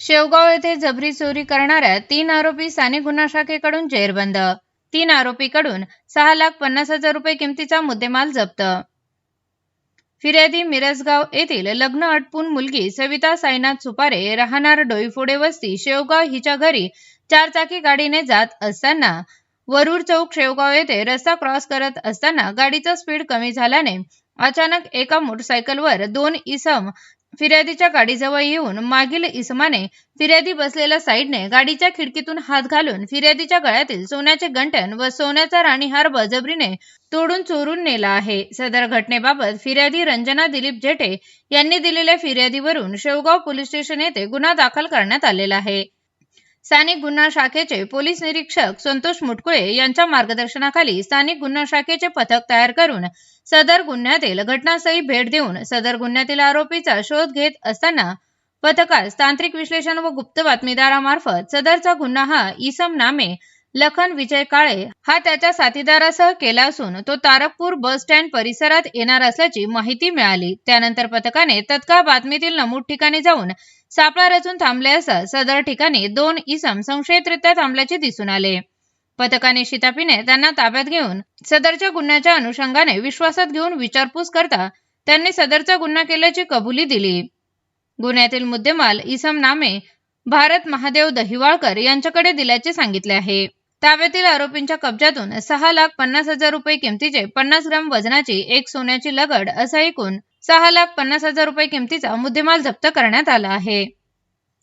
शेवगाव येथे जबरी चोरी करणाऱ्या 3 आरोपी स्थानिक गुन्हा शाखेकडून जेरबंद. 3 आरोपीकडून 6,50,000 रुपये किमतीचा मुद्देमाल जप्त. फिर्यादी मिरजगाव येथील लग्न आटपून मुलगी सविता साईनाथ सुपारे राहणार डोईफोडे वस्ती शेवगाव हिच्या घरी 4 चाकी गाडीने जात असताना वरूर चौक शेवगाव येथे रस्ता क्रॉस करत असताना गाडीचा स्पीड कमी झाल्याने अचानक एका मोटरसायकलवर 2 इसम फिर्यादीच्या गाडीजवळ येऊन मागील इसमाने फिर्यादी बसलेल्या साईडने गाडीच्या खिडकीतून हात घालून फिर्यादीच्या गळ्यातील सोन्याचे गंठण व सोन्याचा राणीहार बळजबरीने तोडून चोरून नेला आहे. सदर घटनेबाबत फिर्यादी रंजना दिलीप जेठे यांनी दिलेल्या फिर्यादीवरून शेवगाव पोलीस स्टेशन येथे गुन्हा दाखल करण्यात आलेला आहे. स्थानिक गुन्हा शाखेचे पोलीस निरीक्षक संतोष मुटकुळे यांच्या मार्गदर्शनाखाली स्थानिक गुन्हा शाखेचे पथक तयार करून सदर गुन्ह्यातील घटनास्थळी भेट देऊन सदर गुन्ह्यातील आरोपीचा शोध घेत असताना पथकास तांत्रिक विश्लेषण व गुप्त बातमीदारामार्फत सदरचा गुन्हा हा इसम नामे लखन विजय काळे हा त्याच्या साथीदारासह केला असून तो तारकपूर बस स्टँड परिसरात येणार असल्याची माहिती मिळाली. त्यानंतर पथकाने तत्काळ बातमीतील नमूद ठिकाणी जाऊन सापळा रचून थांबले असता सदर ठिकाणी 2 इसम संशयितरित्या थांबल्याचे दिसून आले. पथकाने शिताफीने त्यांना ताब्यात घेऊन सदरच्या गुन्ह्याच्या अनुषंगाने विश्वासात घेऊन विचारपूस करता त्यांनी सदरचा गुन्हा केल्याची कबुली दिली. गुन्ह्यातील मुद्देमाल इसम नामे भारत महादेव दहिवाळकर यांच्याकडे दिल्याचे सांगितले आहे. ताब्यातील आरोपींच्या कब्जातून 6,50,000 रुपये किमतीचे 50 ग्रॅम वजनाची एक सोन्याची लगड असा एकूण 6,50,000 रुपये किमतीचा मुद्देमाल जप्त करण्यात आला आहे.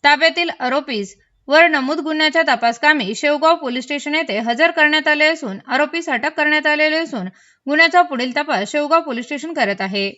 ताब्यातील आरोपीस वर नमूद गुन्ह्याच्या तपासकामी शेवगाव पोलीस स्टेशन येथे हजर करण्यात आले असून आरोपीस अटक करण्यात आलेले असून गुन्ह्याचा पुढील तपास शेवगाव पोलीस स्टेशन करत आहे.